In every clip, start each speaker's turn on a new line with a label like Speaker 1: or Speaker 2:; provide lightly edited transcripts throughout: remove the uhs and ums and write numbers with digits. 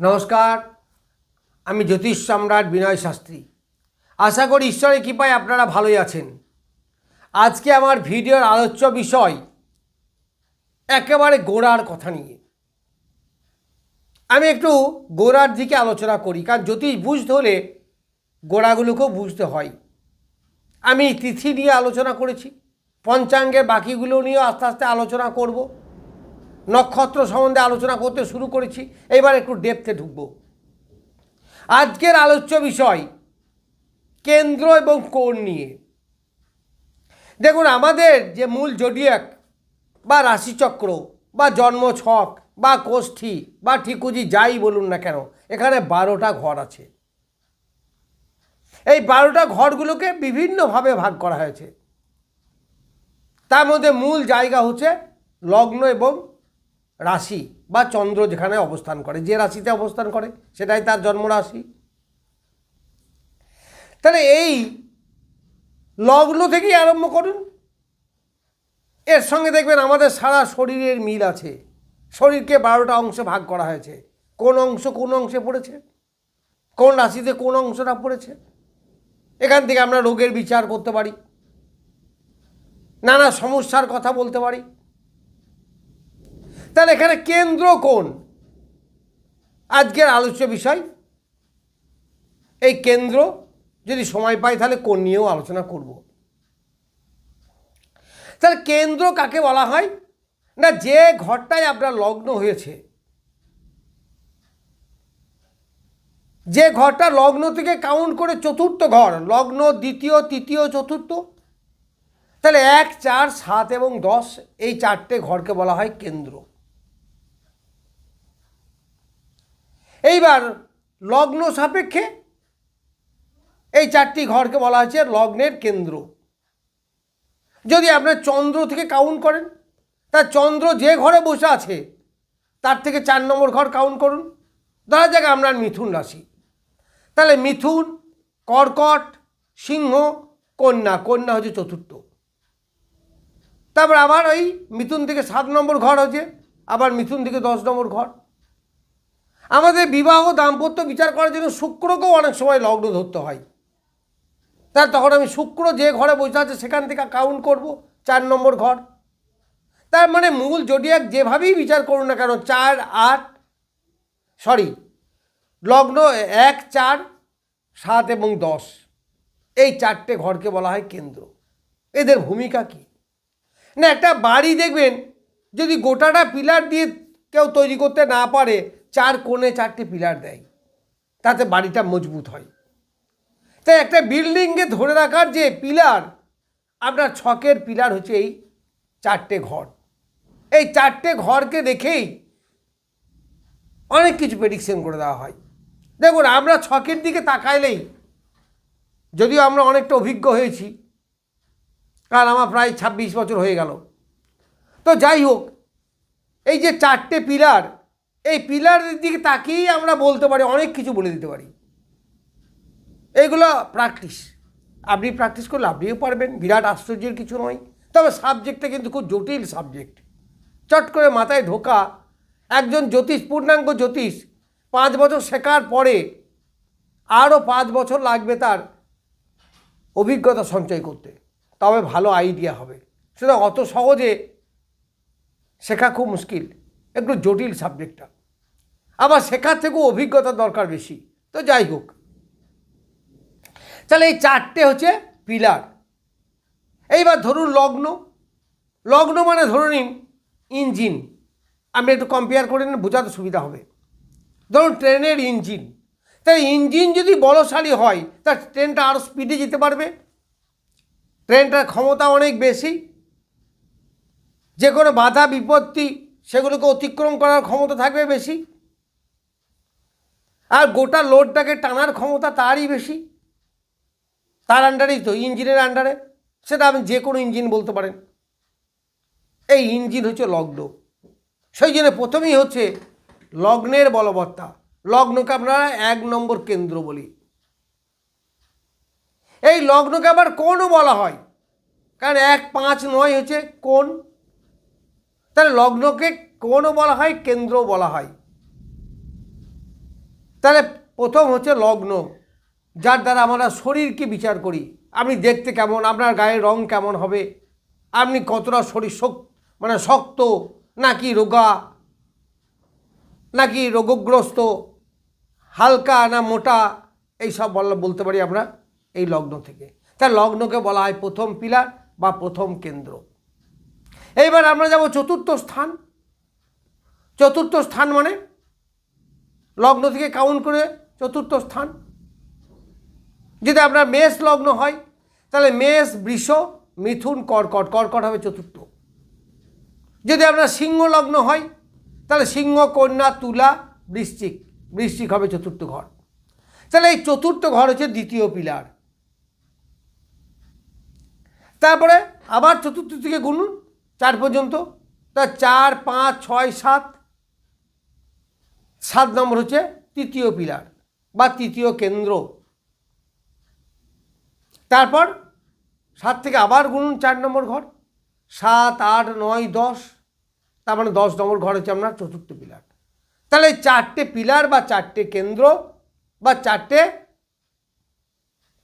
Speaker 1: নমস্কার, আমি জ্যোতিষ সম্রাট বিনয় শাস্ত্রী। আশা করি ঈশ্বরের কৃপায় আপনারা ভালোই আছেন। আজকে আমার ভিডিওর আলোচ্য বিষয় একেবারে গোড়ার কথা নিয়ে। আমি একটু গোড়ার দিকে আলোচনা করি, কারণ জ্যোতিষ বুঝতে হলে গোড়াগুলোকেও বুঝতে হয়। আমি তিথি নিয়ে আলোচনা করেছি, পঞ্চাঙ্গের বাকিগুলো নিয়েও আস্তে আস্তে আলোচনা করব। নক্ষত্র সম্বন্ধে আলোচনা করতে শুরু করেছি, এবার একটু ডেপথে ঢুকব। আজকের আলোচ্য বিষয় কেন্দ্র এবং কোণ নিয়ে। দেখুন, আমাদের যে মূল জোডিয়াক বা রাশিচক্র বা জন্মছক বা কোষ্ঠী বা ঠিকুজি যাই বলুন না কেন, এখানে 12টা ঘর আছে। এই 12টা ঘরগুলোকে বিভিন্নভাবে ভাগ করা হয়েছে। তার মধ্যে মূল জায়গা হচ্ছে লগ্ন এবং রাশি বা চন্দ্র যেখানে অবস্থান করে, যে রাশিতে অবস্থান করে সেটাই তার জন্মরাশি। তাহলে এই লগ্ন থেকেই আরম্ভ করুন। এর সঙ্গে দেখবেন আমাদের সারা শরীরের মিল আছে। শরীরকে 12টা অংশে ভাগ করা হয়েছে। কোন অংশ কোন অংশে পড়েছে, কোন রাশিতে কোন অংশটা পড়েছে, এখান থেকে আমরা রোগের বিচার করতে পারি, নানা সমস্যার কথা বলতে পারি। তাহলে এখানে কেন্দ্র কোণ আজকের আলোচ্য বিষয়। এই কেন্দ্র যদি সময় পাই তাহলে কোণ নিয়েও আলোচনা করব। তাহলে কেন্দ্র কাকে বলা হয় না, যে ঘরটায় আপনার লগ্ন হয়েছে, যে ঘরটা লগ্ন থেকে কাউন্ট করে চতুর্থ ঘর, লগ্ন দ্বিতীয় তৃতীয় চতুর্থ, তাহলে 1, 4, 7 এবং 10 এই 4টে ঘরকে বলা হয় কেন্দ্র। এইবার লগ্ন সাপেক্ষে এই 4টি ঘরকে বলা হয়েছে লগ্নের কেন্দ্র। যদি আপনার চন্দ্র থেকে কাউন্ট করেন, তার চন্দ্র যে ঘরে বসে আছে তার থেকে 4 নম্বর ঘর কাউন্ট করুন। ধরা যাক আপনার মিথুন রাশি, তাহলে মিথুন, কর্কট, সিংহ, কন্যা, কন্যা হচ্ছে চতুর্থ। তারপর আবার ওই মিথুন থেকে 7 নম্বর ঘর হচ্ছে, আবার মিথুন থেকে 10 নম্বর ঘর। আমাদের বিবাহ দাম্পত্য বিচার করার জন্য শুক্রকেও অনেক সময় লগ্ন ধরতে হয়। তার তখন আমি শুক্র যে ঘরে বসে আছে সেখান থেকে কাউন্ট করব 4 নম্বর ঘর। তার মানে মূল জোডিয়াক যেভাবেই বিচার করুন না কেন, 4, 8 লগ্ন 1, 4, 7 এবং 10 এই 4টে ঘরকে বলা হয় কেন্দ্র। এদের ভূমিকা কি না, একটা বাড়ি দেখবেন যদি গোটাটা পিলার দিয়ে কেউ তৈরি করতে না পারে, 4 কোণে 4টে পিলার দেয়, তাতে বাড়িটা মজবুত হয়। তাই একটা বিল্ডিংকে ধরে রাখার যে পিলার, আপনার ছকের পিলার হচ্ছে এই 4টে ঘর। এই 4টে ঘরকে দেখেই অনেক কিছু প্রেডিকশন করে দেওয়া হয়। দেখুন, আমরা ছকের দিকে তাকাইলেই, যদিও আমরা অনেকটা অভিজ্ঞ হয়েছি, কারণ আমার প্রায় 26 বছর হয়ে গেল, তো যাই হোক, এই যে 4টে পিলার, এই পিলারের দিকে তাকিয়েই আমরা বলতে পারি, অনেক কিছু বলে দিতে পারি। এইগুলো প্র্যাকটিস, আপনি প্র্যাকটিস করলে আপনিও পারবেন, বিরাট আশ্চর্যের কিছু নয়। তবে সাবজেক্টটা কিন্তু খুব জটিল সাবজেক্ট। চট করে মাথায় ঢোকা একজন জ্যোতিষ, পূর্ণাঙ্গ জ্যোতিষ 5 বছর শেখার পরে আরও 5 বছর লাগবে তার অভিজ্ঞতা সঞ্চয় করতে, তবে ভালো আইডিয়া হবে। সুতরাং অত সহজে শেখা খুব মুশকিল, একটু জটিল সাবজেক্টটা, আবার শেখার থেকেও অভিজ্ঞতার দরকার বেশি। তো যাই হোক, তাহলে এই 4টে হচ্ছে পিলার। এইবার ধরুন লগ্ন, লগ্ন মানে ধরে নিন ইঞ্জিন। আমি একটু কম্পেয়ার করে নিন, বোঝাতে সুবিধা হবে। ধরুন ট্রেনের ইঞ্জিন, তাই ইঞ্জিন যদি বলশালী হয় তার ট্রেনটা আরও স্পিডে যেতে পারবে, ট্রেনটার ক্ষমতা অনেক বেশি, যে কোনো বাধা বিপত্তি সেগুলোকে অতিক্রম করার ক্ষমতা থাকবে বেশি, আর গোটা লোডটাকে টানার ক্ষমতা তারই বেশি। তার আন্ডারেই তো, ইঞ্জিনের আন্ডারে, সেটা আপনি যে কোনো ইঞ্জিন বলতে পারেন। এই ইঞ্জিন হচ্ছে লগ্ন। সেই জন্য প্রথমেই হচ্ছে লগ্নের বলবত্তা। লগ্নকে আমরা 1 নম্বর কেন্দ্র বলি। এই লগ্নকে আবার কোণও বলা হয়, কারণ 1, 5, 9 হচ্ছে কোণ। তাহলে লগ্নকে কোণও বলা হয়, কেন্দ্রও বলা হয়। তাহলে প্রথম হচ্ছে লগ্ন, যার দ্বারা আমরা শরীরকে বিচার করি। আপনি দেখতে কেমন, আপনার গায়ের রং কেমন হবে, আপনি কতটা শরীর মানে শক্ত নাকি রোগা নাকি রোগগ্রস্ত, হালকা না মোটা, এইসব বলতে পারি আমরা এই লগ্ন থেকে। তাই লগ্নকে বলা হয় প্রথম পিলার বা প্রথম কেন্দ্র। এইবার আমরা যাব চতুর্থ স্থান। চতুর্থ স্থান মানে লগ্ন থেকে কাউন্ট করে চতুর্থ স্থান। যদি আপনার মেষ লগ্ন হয় তাহলে মেষ, বৃষ, মিথুন, কর্কট, কর্কট হবে চতুর্থ। যদি আপনার সিংহ লগ্ন হয় তাহলে সিংহ, কন্যা, তুলা, বৃশ্চিক, বৃশ্চিক হবে চতুর্থ ঘর। তাহলে এই চতুর্থ ঘর হচ্ছে দ্বিতীয় পিলার। তারপরে আবার চতুর্থ থেকে গুনুন 4 পর্যন্ত, তা 4, 5, 6, 7, 7 নম্বর হচ্ছে তৃতীয় পিলার বা তৃতীয় কেন্দ্র। তারপর 7 থেকে আবার গুনুন 4 নম্বর ঘর, 7, 8, 9, 10, তার মানে 10 নম্বর ঘর হচ্ছে আপনার চতুর্থ পিলার। তাহলে 4টে পিলার বা 4টে কেন্দ্র বা 4টে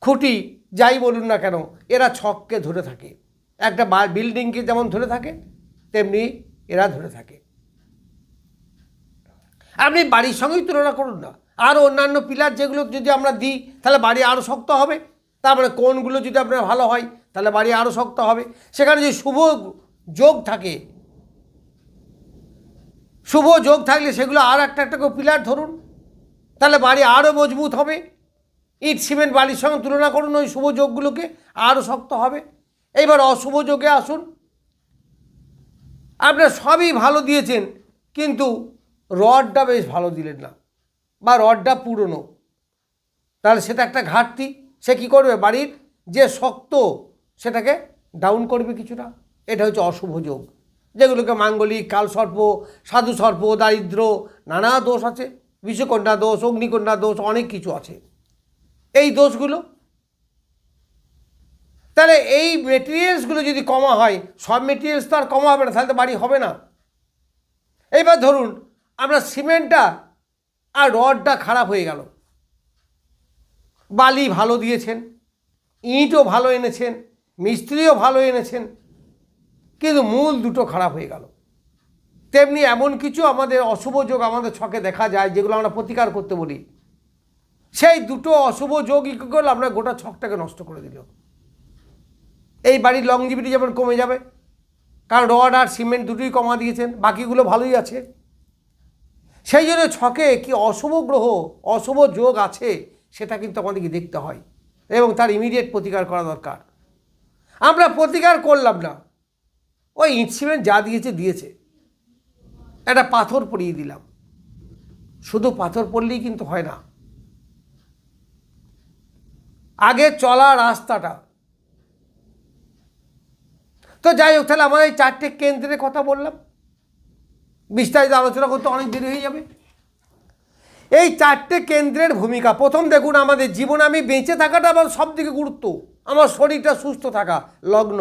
Speaker 1: খুঁটি যাই বলুন না কেন, এরা ছককে ধরে থাকে। একটা বিল্ডিংকে যেমন ধরে থাকে তেমনি এরা ধরে থাকে। আপনি বাড়ির সঙ্গেই তুলনা করুন না, আরও অন্যান্য পিলার যেগুলো যদি আমরা দিই তাহলে বাড়ি আরও শক্ত হবে। তারপরে কোণগুলো যদি আপনার ভালো হয় তাহলে বাড়ি আরও শক্ত হবে। সেখানে যদি শুভ যোগ থাকে, শুভ যোগ থাকলে সেগুলো আর একটা একটা করে পিলার ধরুন, তাহলে বাড়ি আরও মজবুত হবে। ইট সিমেন্ট বাড়ির সঙ্গে তুলনা করুন, ওই শুভ যোগগুলোকে আরও শক্ত হবে। এইবার অশুভ যোগে আসুন। আপনার সবই ভালো দিয়েছেন কিন্তু রডটা বেশ ভালো দিলেন না বা রডটা পুরনো, তাহলে সেটা একটা ঘাটতি। সে কী করবে, বাড়ির যে শক্ত সেটাকে ডাউন করবে কিছুটা। এটা হচ্ছে অশুভ যোগ, যেগুলোকে মাঙ্গলিক, কালসর্প, সাধু সর্প, দারিদ্র, নানা দোষ আছে, বিষকন্যা দোষ, অগ্নিকন্যা দোষ, অনেক কিছু আছে এই দোষগুলো। তাহলে এই মেটেরিয়ালসগুলো যদি কমা হয়, সব মেটেরিয়ালস তো আর কমা হবে না, তাহলে তো বাড়ি হবে না। এইবার ধরুন আমরা সিমেন্টটা আর রডটা খারাপ হয়ে গেল, বালি ভালো দিয়েছেন, ইঁটও ভালো এনেছেন, মিস্ত্রিও ভালো এনেছেন, কিন্তু মূল দুটো খারাপ হয়ে গেল। তেমনি এমন কিছু আমাদের অশুভ যোগ আমাদের ছকে দেখা যায় যেগুলো আমরা প্রতিকার করতে বলি, সেই দুটো অশুভ যোগ কী করলো, আপনার গোটা ছকটাকে নষ্ট করে দিল। এই বাড়ির লংজিভিটি যেমন কমে যাবে, কারণ রড আর সিমেন্ট দুটোই কমা দিয়েছেন, বাকিগুলো ভালোই আছে। সেই জন্য ছকে কি অশুভ গ্রহ, অশুভ যোগ আছে সেটা কিন্তু আমাদেরকে দেখতে হয় এবং তার ইমিডিয়েট প্রতিকার করা দরকার। আমরা প্রতিকার করলাম না, ওই ইট সিমেন্ট যা দিয়েছে দিয়েছে, একটা পাথর পরিয়ে দিলাম। শুধু পাথর পড়লেই কিন্তু হয় না, আগে চলা রাস্তাটা। তো যাই হোক, তাহলে আমাদের এই 4টে কেন্দ্রের কথা বললাম, বিস্তারিত আলোচনা করতে অনেক দেরি হয়ে যাবে। এই 4টে কেন্দ্রের ভূমিকা, প্রথম দেখুন আমাদের জীবনে আমি বেঁচে থাকাটা আমার সব থেকে গুরুত্ব, আমার শরীরটা সুস্থ থাকা, লগ্ন।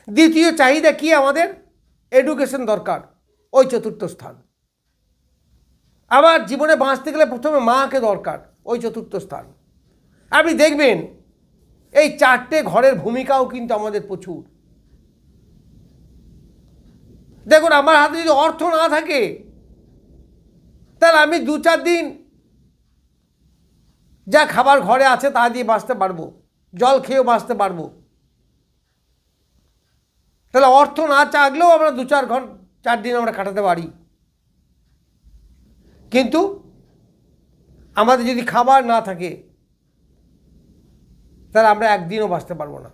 Speaker 1: দ্বিতীয় চাহিদা কি আমাদের, এডুকেশন দরকার, ওই চতুর্থ স্থান। আবার জীবনে বাঁচতে গেলে প্রথমে মাকে দরকার, ওই চতুর্থ স্থান। আপনি দেখবেন এই 4টে ঘরের ভূমিকাও কিন্তু আমাদের প্রচুর। দেখুন আমার হাতে যদি অর্থ না থাকে তাহলে আমি 2-4 দিন যা খাবার ঘরে আছে তা দিয়ে বাঁচতে পারবো, জল খেয়েও বাঁচতে পারবো। তাহলে অর্থ না চাগলেও আমরা 2-4 দিন আমরা কাটাতে পারি, কিন্তু আমাদের যদি খাবার না থাকে তাহলে আমরা একদিনও বাঁচতে পারবো না।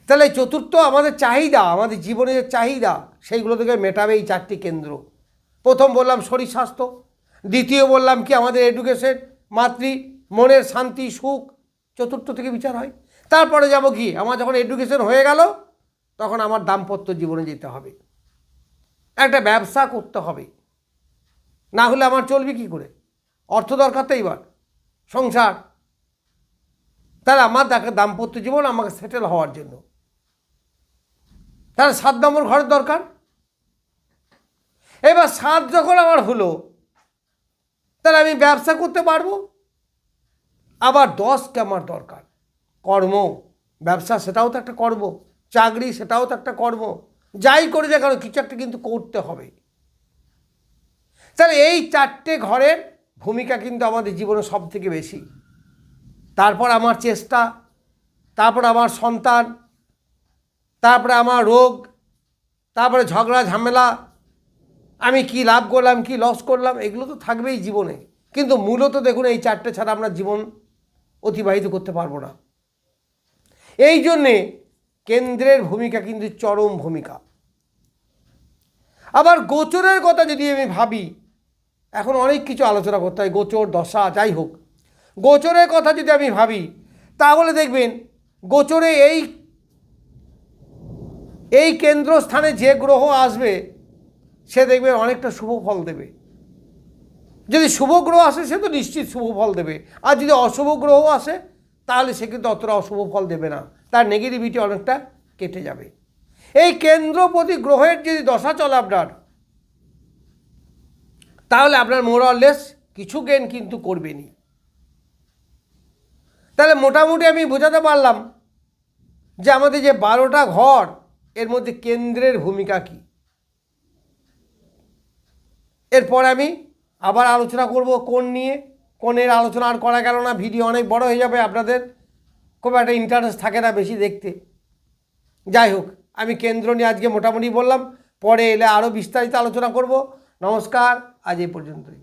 Speaker 1: তাহলে এই চতুর্থ আমাদের চাহিদা, আমাদের জীবনের চাহিদা, সেইগুলো থেকে মেটাবে এই 4টি কেন্দ্র। প্রথম বললাম শরীর স্বাস্থ্য, দ্বিতীয় বললাম কি আমাদের এডুকেশন, মাতৃ মনের শান্তি সুখ, চতুর্থ থেকে বিচার হয়। তারপরে যাব কি, আমার যখন এডুকেশন হয়ে গেল তখন আমার দাম্পত্য জীবনে যেতে হবে, একটা ব্যবসা করতে হবে, না হলে আমার চলবে কি করে, অর্থ দরকার তো এইবার, সংসার। তাহলে আমার দাম্পত্য জীবন আমাকে সেটেল হওয়ার জন্য তাহলে 7 নম্বর ঘরের দরকার। এবার 7 যখন আমার হলো, তাহলে আমি ব্যবসা করতে পারবো। আবার 10কে আমার দরকার, কর্ম, ব্যবসা সেটাও তো একটা কর্ম, চাকরি সেটাও তো একটা কর্ম, যাই করে যা কেন কিছু একটা কিন্তু করতে হবে। তাহলে এই 4টে ঘরের ভূমিকা কিন্তু আমাদের জীবনে সব থেকে বেশি। তারপর আমার চেষ্টা, তারপর আমার সন্তান, তারপরে আমার রোগ, তারপরে ঝগড়া ঝামেলা, আমি কি লাভ করলাম কি লস করলাম, এগুলো তো থাকবেই জীবনে। কিন্তু মূলত দেখুন এই 4টে ছাড়া আমরা জীবন অতিবাহিত করতে পারবো না। এই জন্যে কেন্দ্রের ভূমিকা কিন্তু চরম ভূমিকা। আবার গোচরের কথা যদি আমি ভাবি, এখন অনেক কিছু আলোচনা করতে হয়, গোচর দশা যাই হোক, গোচরের কথা যদি আমি ভাবি তাহলে দেখবেন গোচরে এই কেন্দ্রস্থানে যে গ্রহ আসবে সে দেখবেন অনেকটা শুভ ফল দেবে। যদি শুভ গ্রহ আসে সে তো নিশ্চিত শুভ ফল দেবে, আর যদি অশুভ গ্রহ আসে তাহলে সে কিন্তু অতটা অশুভ ফল দেবে না, তার নেগেটিভিটি অনেকটা কেটে যাবে। এই কেন্দ্রপতি গ্রহের যদি দশা চলে আপনার, তাহলে আপনার মোরাললেস কিছু গেন কিন্তু করবেনই। তাহলে মোটামুটি আমি বোঝাতে পারলাম যে আমাদের যে 12টা ঘর এর মধ্যে কেন্দ্রের ভূমিকা কী। এরপর আমি আবার আলোচনা করব কোণ নিয়ে। কোণের আলোচনা আর করা গেল না, ভিডিও অনেক বড় হয়ে যাবে, আপনাদের খুব একটা ইন্টারেস্ট থাকে না বেশি দেখতে। যাই হোক, আমি কেন্দ্র নিয়ে আজকে মোটামুটি বললাম, পরে এলে আরও বিস্তারিত আলোচনা করব। নমস্কার, আজ এই পর্যন্তই।